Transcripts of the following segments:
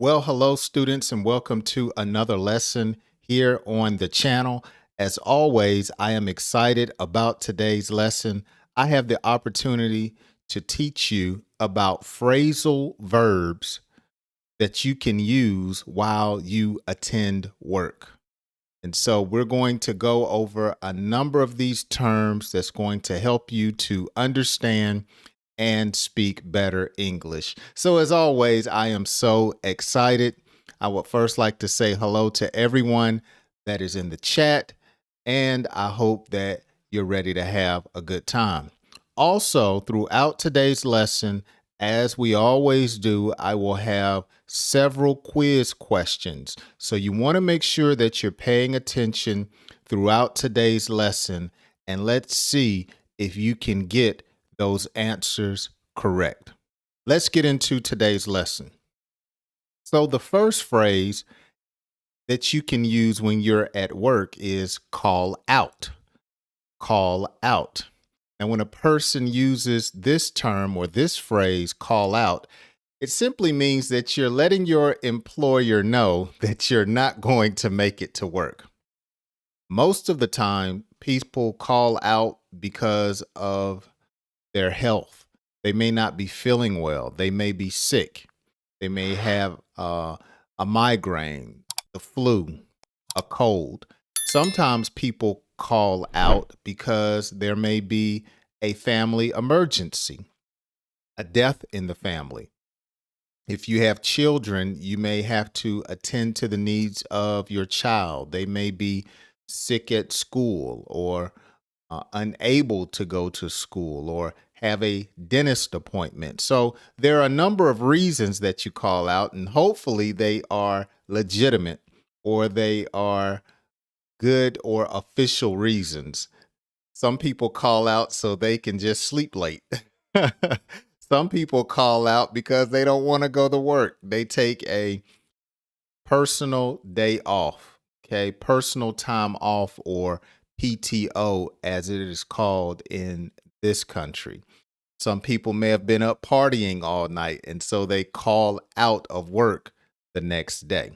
Well, hello, students, and welcome to another lesson here on the channel. As always, I am excited about today's lesson. I have the opportunity to teach you about phrasal verbs that you can use while you attend work. And so we're going to go over a number of these terms that's going to help you to understand and speak better English. So, as always, I am so excited. I would first like to say hello to everyone that is in the chat, and I hope that you're ready to have a good time. Also, throughout today's lesson, as we always do, I will have several quiz questions. So, you want to make sure that you're paying attention throughout today's lesson, and let's see if you can get those answers correct. Let's get into today's lesson. So the first phrase that you can use when you're at work is call out. Call out. And when a person uses this term or this phrase, call out, it simply means that you're letting your employer know that you're not going to make it to work. Most of the time, people call out because of their health. They may not be feeling well. They may be sick. They may have a migraine, the flu, a cold. Sometimes people call out because there may be a family emergency, a death in the family. If you have children, you may have to attend to the needs of your child. They may be sick at school or unable to go to school or have a dentist appointment. So there are a number of reasons that you call out, and hopefully they are legitimate or they are good or official reasons. Some people call out so they can just sleep late. Some people call out because they don't want to go to work. They take a personal day off, okay? Personal time off, or PTO as it is called in this country. Some people may have been up partying all night, and so they call out of work the next day.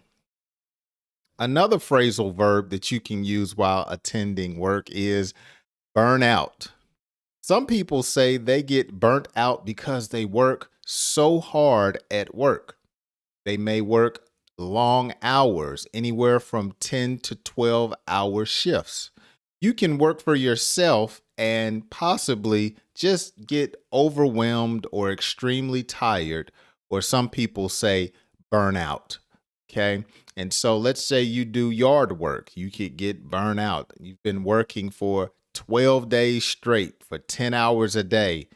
Another phrasal verb that you can use while attending work is burn out. Some people say they get burnt out because they work so hard at work. They may work long hours, anywhere from 10 to 12-hour shifts. You can work for yourself and possibly just get overwhelmed or extremely tired, or some people say burnout. Okay. And so let's say you do yard work. You could get burnout. You've been working for 12 days straight for 10 hours a day.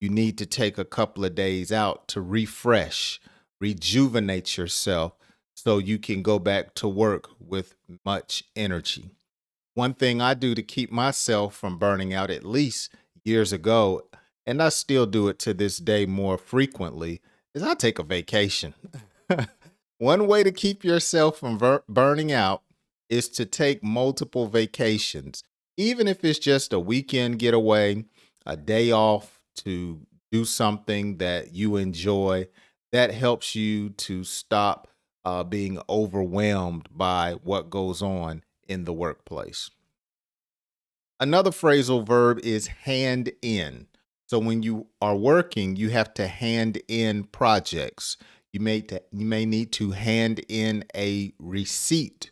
You need to take a couple of days out to refresh, rejuvenate yourself so you can go back to work with much energy. One thing I do to keep myself from burning out, at least years ago, and I still do it to this day more frequently, is I take a vacation. One way to keep yourself from burning out is to take multiple vacations, even if it's just a weekend getaway, a day off to do something that you enjoy. That helps you to stop being overwhelmed by what goes on in the workplace. Another phrasal verb is hand in. So when you are working, you have to hand in projects. You may need to hand in a receipt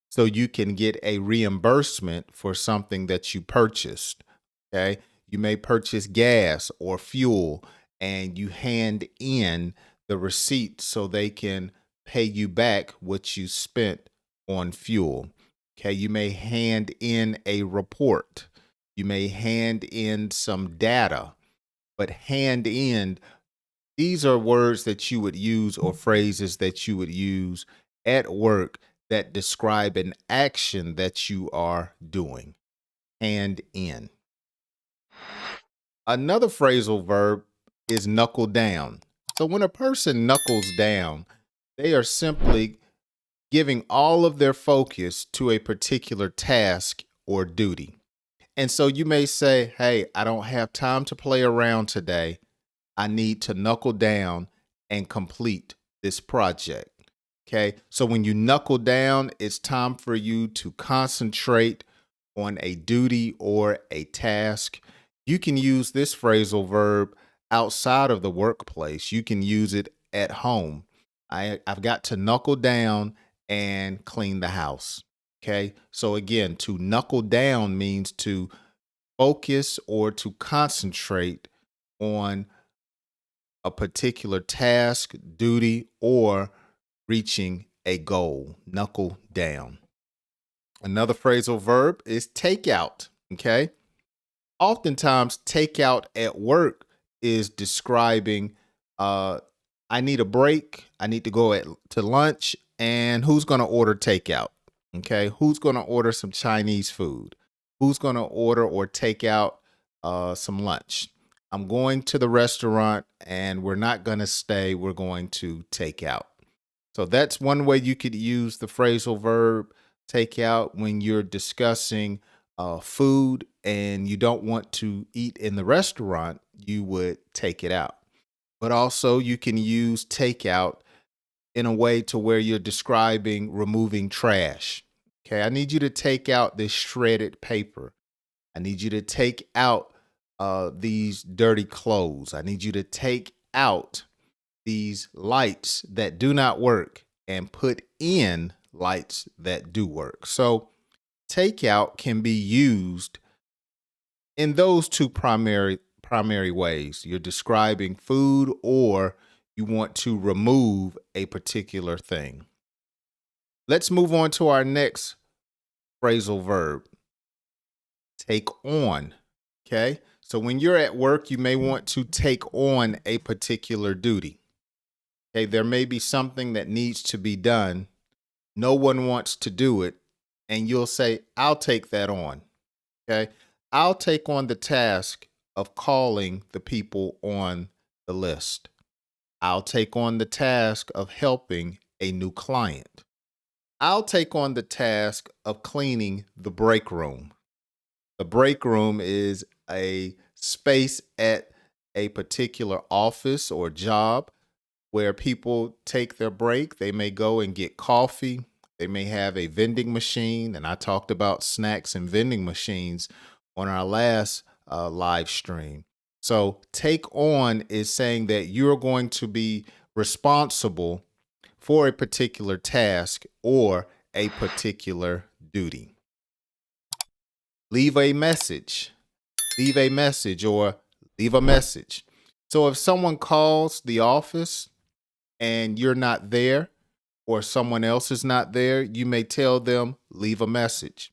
so you can get a reimbursement for something that you purchased. Okay. You may purchase gas or fuel and you hand in the receipt so they can pay you back what you spent on fuel. Okay. You may hand in a report. You may hand in some data, but hand in, these are words that you would use or phrases that you would use at work that describe an action that you are doing. Hand in. Another phrasal verb is knuckle down. So when a person knuckles down, they are simply giving all of their focus to a particular task or duty. And so you may say, hey, I don't have time to play around today. I need to knuckle down and complete this project. Okay, so when you knuckle down, it's time for you to concentrate on a duty or a task. You can use this phrasal verb outside of the workplace. You can use it at home. I've got to knuckle down and clean the house. Okay, so again, to knuckle down means to focus or to concentrate on a particular task, duty, or reaching a goal. Knuckle down. Another phrasal verb is take out. Okay. Oftentimes, take out at work is describing I need a break. I need to go to lunch. And who's going to order takeout? Okay. Who's going to order some Chinese food? Who's going to order or take out some lunch? I'm going to the restaurant and we're not going to stay. We're going to take out. So that's one way you could use the phrasal verb take out when you're discussing food and you don't want to eat in the restaurant. You would take it out. But also you can use takeout in a way to where you're describing removing trash. Okay, I need you to take out this shredded paper. I need you to take out these dirty clothes. I need you to take out these lights that do not work and put in lights that do work. So takeout can be used in those two primary ways. You're describing food or you want to remove a particular thing. Let's move on to our next phrasal verb. Take on. Okay? So when you're at work, you may want to take on a particular duty. Okay, there may be something that needs to be done. No one wants to do it. And you'll say, I'll take that on. Okay. I'll take on the task of calling the people on the list. I'll take on the task of helping a new client. I'll take on the task of cleaning the break room. The break room is a space at a particular office or job where people take their break. They may go and get coffee. They may have a vending machine. And I talked about snacks and vending machines on our last live stream. So take on is saying that you're going to be responsible for a particular task or a particular duty. Leave a message. Leave a message or leave a message. So if someone calls the office and you're not there or someone else is not there, you may tell them, leave a message.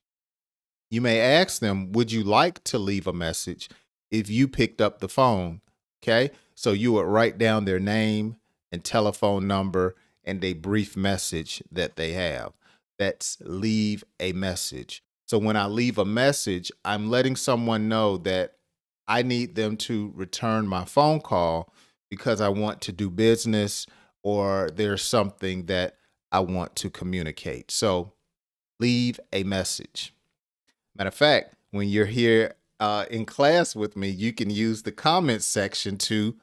You may ask them, would you like to leave a message if you picked up the phone? Okay, so you would write down their name and telephone number and a brief message that they have. That's leave a message. So when I leave a message, I'm letting someone know that I need them to return my phone call because I want to do business or there's something that I want to communicate. So leave a message. Matter of fact, when you're here in class with me, you can use the comments section to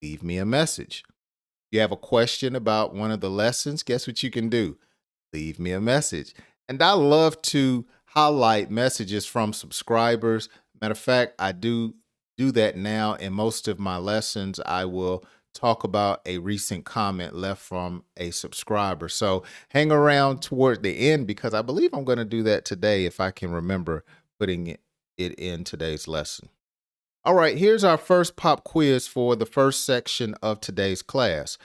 leave me a message. If you have a question about one of the lessons, guess what you can do? Leave me a message. And I love to highlight messages from subscribers. Matter of fact, I do that now in most of my lessons. I will talk about a recent comment left from a subscriber. So hang around toward the end because I believe I'm going to do that today if I can remember putting it in today's lesson. All right, here's our first pop quiz for the first section of today's class.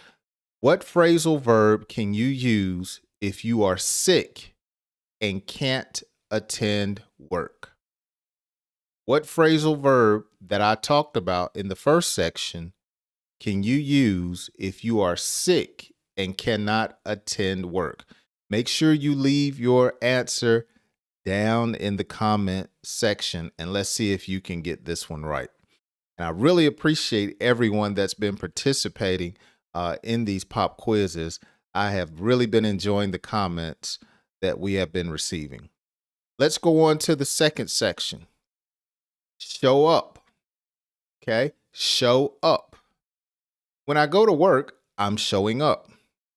What phrasal verb can you use if you are sick and can't attend work? What phrasal verb that I talked about in the first section can you use if you are sick and cannot attend work? Make sure you leave your answer down in the comment section and let's see if you can get this one right. And I really appreciate everyone that's been participating in these pop quizzes. I have really been enjoying the comments that we have been receiving. Let's go on to the second section. Show up. Okay, show up. When I go to work, I'm showing up.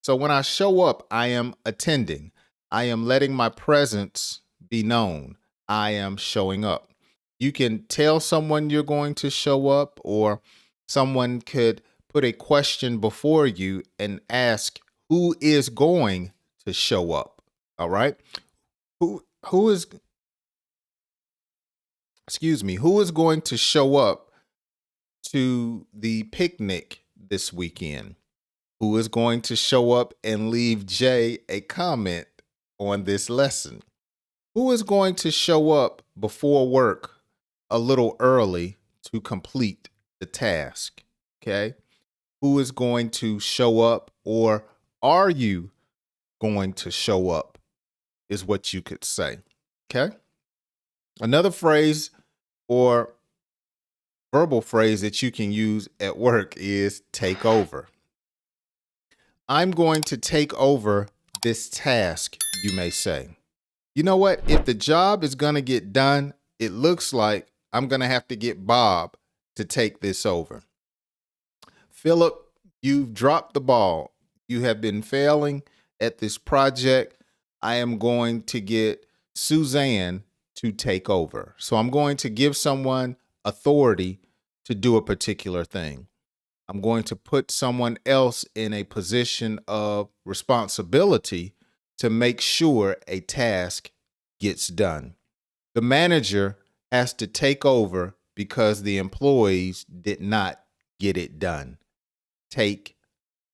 So when I show up, I am attending. I am letting my presence be known. I am showing up. You can tell someone you're going to show up, or someone could put a question before you and ask, who is going to show up? All right. Who is, excuse me, who is going to show up to the picnic this weekend? Who is going to show up and leave Jay a comment on this lesson? Who is going to show up before work a little early to complete the task? Okay. Who is going to show up, or are you going to show up, is what you could say. Okay. Another phrase or verbal phrase that you can use at work is take over. I'm going to take over this task, you may say. You know what? If the job is going to get done, it looks like I'm going to have to get Bob to take this over. Philip, you've dropped the ball. You have been failing at this project. I am going to get Suzanne to take over. So I'm going to give someone authority to do a particular thing. I'm going to put someone else in a position of responsibility to make sure a task gets done. The manager has to take over because the employees did not get it done. Take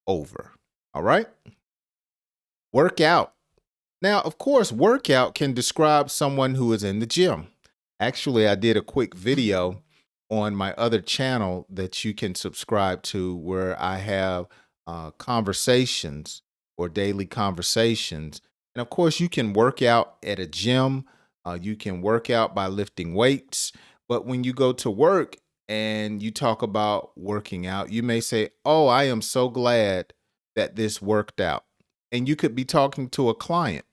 over. All right? Workout. Now, of course, workout can describe someone who is in the gym. Actually, I did a quick video on my other channel that you can subscribe to, where I have conversations or daily conversations. And of course, you can work out at a gym. You can work out by lifting weights. But when you go to work and you talk about working out, you may say, oh, I am so glad that this worked out. And you could be talking to a client.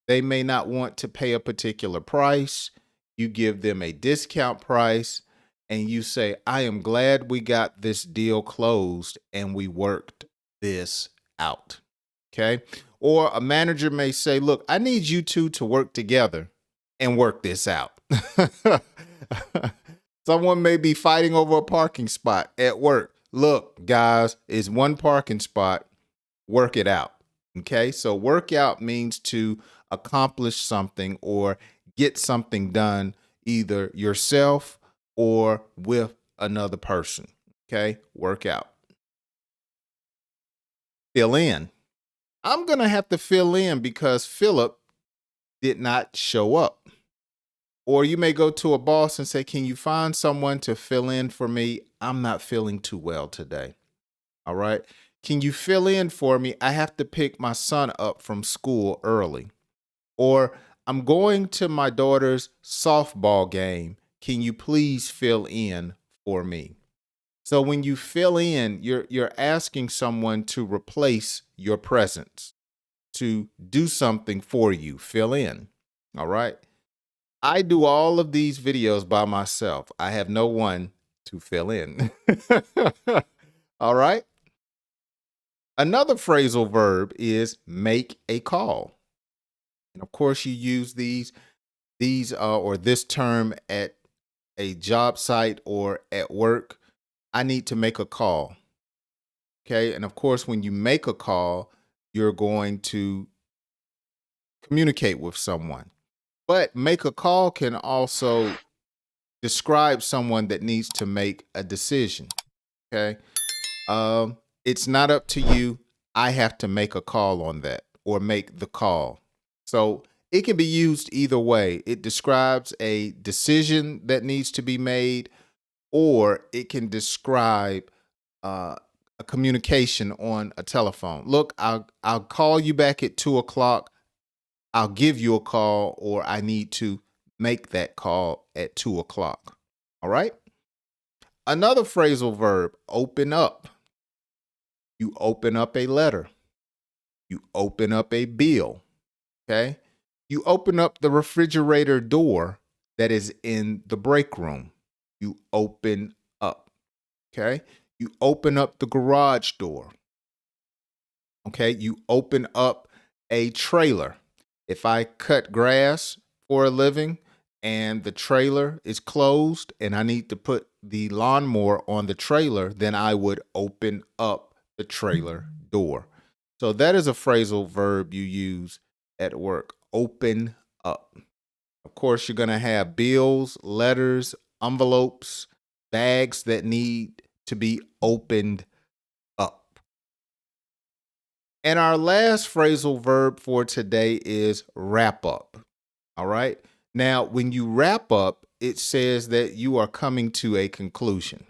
They may not want to pay a particular price. You give them a discount price and you say, I am glad we got this deal closed and we worked this out. Okay. Or a manager may say, look, I need you two to work together and work this out. Someone may be fighting over a parking spot at work. Look, guys, it's one parking spot. Work it out. Okay. So work out means to accomplish something or get something done, either yourself or with another person. Okay. Work out. Fill in. I'm going to have to fill in because Philip did not show up. Or you may go to a boss and say, can you find someone to fill in for me? I'm not feeling too well today. All right. Can you fill in for me? I have to pick my son up from school early. Or I'm going to my daughter's softball game. Can you please fill in for me? So when you fill in, you're asking someone to replace your presence, to do something for you. Fill in. All right. I do all of these videos by myself. I have no one to fill in. All right. Another phrasal verb is make a call. And of course, you use these or this term at a job site or at work. I need to make a call. Okay. And of course, when you make a call, you're going to communicate with someone. But make a call can also describe someone that needs to make a decision. Okay. It's not up to you. I have to make a call on that or make the call. So it can be used either way. It describes a decision that needs to be made, or it can describe a communication on a telephone. Look, I'll call you back at 2:00. I'll give you a call, or I need to make that call at 2:00. All right. Another phrasal verb, open up. You open up a letter. You open up a bill. Okay. You open up the refrigerator door that is in the break room. You open up. Okay. You open up the garage door. Okay, you open up a trailer. If I cut grass for a living and the trailer is closed and I need to put the lawnmower on the trailer, then I would open up the trailer door. So that is a phrasal verb you use at work. Open up. Of course, you're going to have bills, letters, envelopes, bags that need to be opened up. And our last phrasal verb for today is wrap up. All right. Now, when you wrap up, it says that you are coming to a conclusion.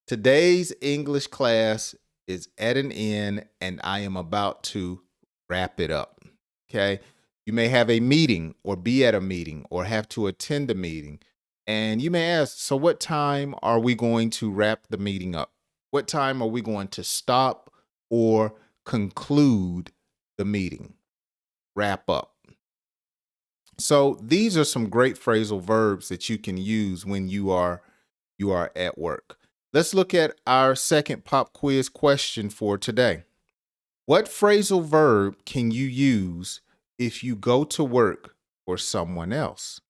Today's English class is at an end and I am about to wrap it up. Okay. You may have a meeting or be at a meeting or have to attend a meeting. And you may ask, so what time are we going to wrap the meeting up? What time are we going to stop or conclude the meeting? Wrap up. So these are some great phrasal verbs that you can use when you are at work. Let's look at our second pop quiz question for today. What phrasal verb can you use if you go to work for someone else?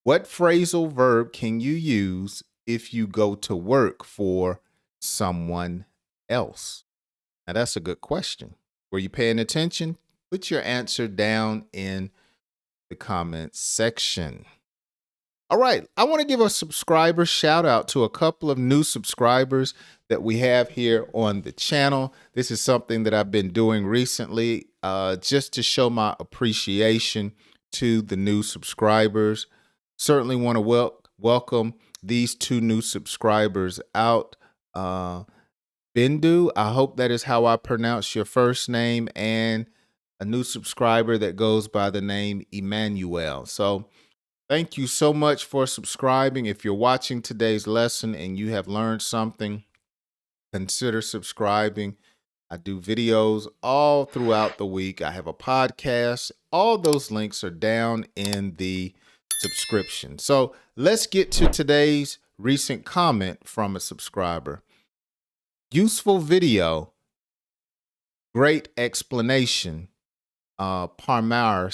What phrasal verb can you use if you go to work for someone else? Now, that's a good question. Were you paying attention? Put your answer down in the comments section. All right, I want to give a subscriber shout out to a couple of new subscribers that we have here on the channel. This is something that I've been doing recently just to show my appreciation to the new subscribers. Certainly want to welcome these two new subscribers out. Bindu, I hope that is how I pronounce your first name, and a new subscriber that goes by the name Emmanuel. So thank you so much for subscribing. If you're watching today's lesson and you have learned something, consider subscribing. I do videos all throughout the week. I have a podcast. All those links are down in the subscription. So let's get to today's recent comment from a subscriber. Useful video, great explanation. Paymar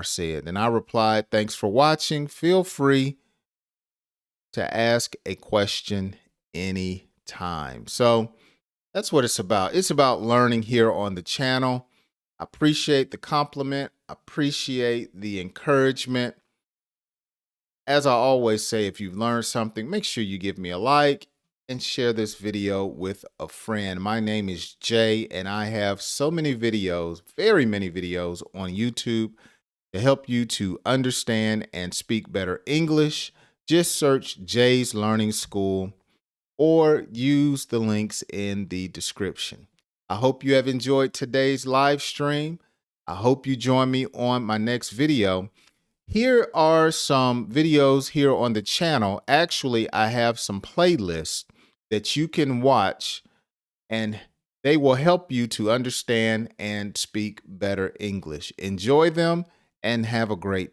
said, and I replied, thanks for watching. Feel free to ask a question anytime. So that's what it's about. It's about learning here on the channel. I appreciate the compliment. I appreciate the encouragement. As I always say, if you've learned something, make sure you give me a like and share this video with a friend. My name is Jay, and I have so many videos, very many videos on YouTube to help you to understand and speak better English. Just search Jay's Learning School or use the links in the description. I hope you have enjoyed today's live stream. I hope you join me on my next video. Here are some videos here on the channel. Actually, I have some playlists that you can watch, and they will help you to understand and speak better English. Enjoy them and have a great day.